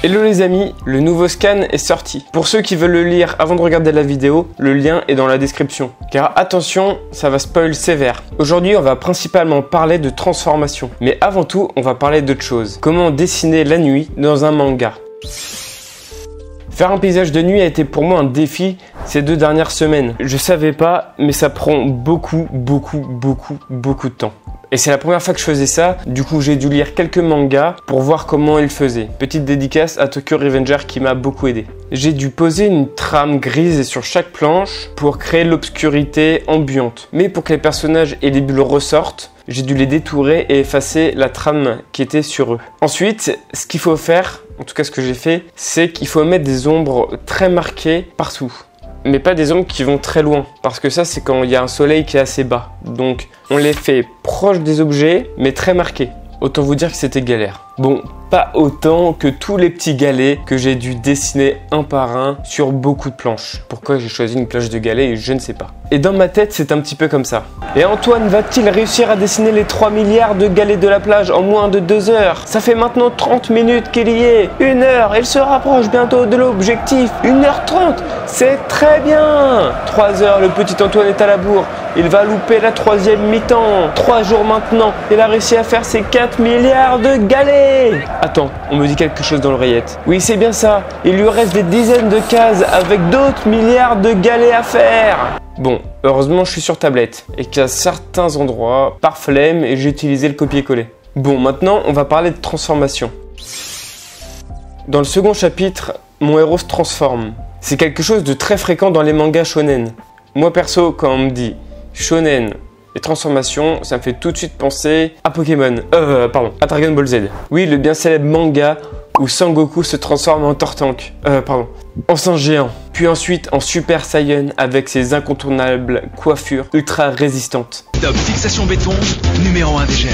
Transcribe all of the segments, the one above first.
Hello les amis, le nouveau scan est sorti. Pour ceux qui veulent le lire avant de regarder la vidéo, le lien est dans la description. Car attention, ça va spoil sévère. Aujourd'hui, on va principalement parler de transformation. Mais avant tout, on va parler d'autre chose. Comment dessiner la nuit dans un manga. Faire un paysage de nuit a été pour moi un défi ces 2 dernières semaines. Je savais pas, mais ça prend beaucoup de temps. Et c'est la première fois que je faisais ça, du coup j'ai dû lire quelques mangas pour voir comment ils faisaient. Petite dédicace à Tokyo Revenger qui m'a beaucoup aidé. J'ai dû poser une trame grise sur chaque planche pour créer l'obscurité ambiante. Mais pour que les personnages et les bulles ressortent, j'ai dû les détourer et effacer la trame qui était sur eux. Ensuite, ce qu'il faut faire, en tout cas ce que j'ai fait, c'est qu'il faut mettre des ombres très marquées partout. Mais pas des ombres qui vont très loin, parce que ça c'est quand il y a un soleil qui est assez bas. Donc on les fait proches des objets, mais très marqués. Autant vous dire que c'était galère. Bon, pas autant que tous les petits galets que j'ai dû dessiner un par un sur beaucoup de planches. Pourquoi j'ai choisi une planche de galets, je ne sais pas. Et dans ma tête, c'est un petit peu comme ça. Et Antoine va-t-il réussir à dessiner les 3 milliards de galets de la plage en moins de 2 heures? Ça fait maintenant 30 minutes qu'il y est. 1 heure, il se rapproche bientôt de l'objectif. 1h30, c'est très bien. 3 heures, le petit Antoine est à la bourre. Il va louper la 3e mi-temps. 3 jours maintenant, il a réussi à faire ses 4 milliards de galets. Attends, on me dit quelque chose dans l'oreillette. Oui, c'est bien ça. Il lui reste des dizaines de cases avec d'autres milliards de galets à faire. Bon, heureusement je suis sur tablette et qu'à certains endroits, par flemme, et j'ai utilisé le copier-coller. Bon, maintenant on va parler de transformation. Dans le second chapitre, mon héros se transforme. C'est quelque chose de très fréquent dans les mangas shonen. Moi perso, quand on me dit shonen et transformation, ça me fait tout de suite penser à Pokémon, à Dragon Ball Z. Oui, le bien célèbre manga où Sangoku se transforme en Tortank, en singe géant. Puis ensuite en Super Saiyan avec ses incontournables coiffures ultra résistantes. Top fixation béton, numéro 1 des gels.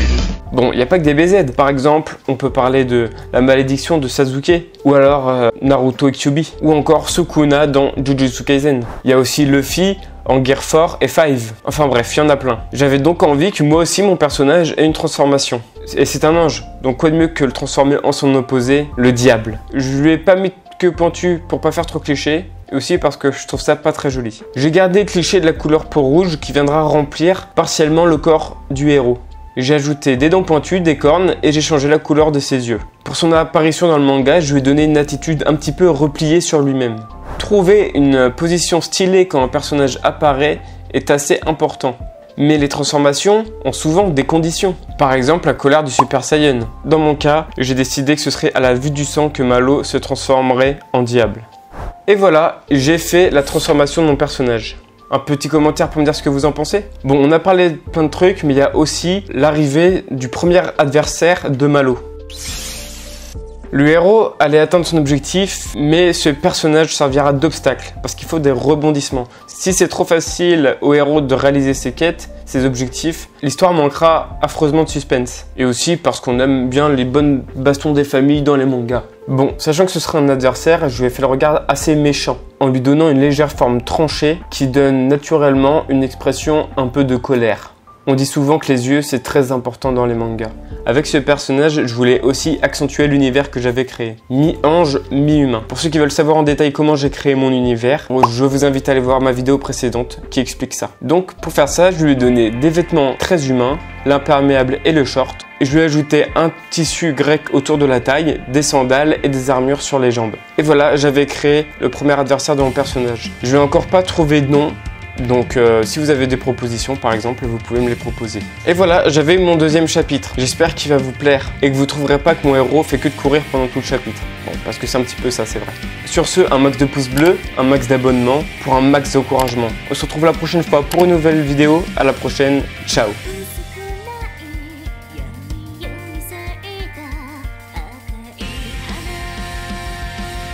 Bon, il n'y a pas que des BZ. Par exemple, on peut parler de la malédiction de Sasuke, ou alors Naruto et Kyuubi, ou encore Sukuna dans Jujutsu Kaisen. Il y a aussi Luffy en Gear 4 et 5. Enfin bref, il y en a plein. J'avais donc envie que moi aussi mon personnage ait une transformation. Et c'est un ange, donc quoi de mieux que le transformer en son opposé, le diable. Je lui ai pas mis que pointu pour pas faire trop cliché, et aussi parce que je trouve ça pas très joli. J'ai gardé le cliché de la couleur peau rouge qui viendra remplir partiellement le corps du héros. J'ai ajouté des dents pointues, des cornes et j'ai changé la couleur de ses yeux. Pour son apparition dans le manga, je lui ai donné une attitude un petit peu repliée sur lui-même. Trouver une position stylée quand un personnage apparaît est assez important. Mais les transformations ont souvent des conditions. Par exemple, la colère du Super Saiyan. Dans mon cas, j'ai décidé que ce serait à la vue du sang que Malo se transformerait en diable. Et voilà, j'ai fait la transformation de mon personnage. Un petit commentaire pour me dire ce que vous en pensez? Bon, on a parlé de plein de trucs, mais il y a aussi l'arrivée du premier adversaire de Malo. Le héros allait atteindre son objectif, mais ce personnage servira d'obstacle, parce qu'il faut des rebondissements. Si c'est trop facile au héros de réaliser ses quêtes, ses objectifs, l'histoire manquera affreusement de suspense. Et aussi parce qu'on aime bien les bonnes bastons des familles dans les mangas. Bon, sachant que ce sera un adversaire, je lui ai fait le regard assez méchant, en lui donnant une légère forme tranchée qui donne naturellement une expression un peu de colère. On dit souvent que les yeux c'est très important dans les mangas. Avec ce personnage, je voulais aussi accentuer l'univers que j'avais créé. Mi-ange, mi-humain. Pour ceux qui veulent savoir en détail comment j'ai créé mon univers, je vous invite à aller voir ma vidéo précédente qui explique ça. Donc pour faire ça, je lui ai donné des vêtements très humains, l'imperméable et le short. Et je lui ai ajouté un tissu grec autour de la taille, des sandales et des armures sur les jambes. Et voilà, j'avais créé le premier adversaire de mon personnage. Je n'ai encore pas trouvé de nom. Donc si vous avez des propositions par exemple, vous pouvez me les proposer. Et voilà, j'avais mon 2e chapitre. J'espère qu'il va vous plaire et que vous trouverez pas que mon héros fait que de courir pendant tout le chapitre. Bon, parce que c'est un petit peu ça, c'est vrai. Sur ce, un max de pouces bleus, un max d'abonnements pour un max d'encouragement. On se retrouve la prochaine fois pour une nouvelle vidéo. À la prochaine, ciao.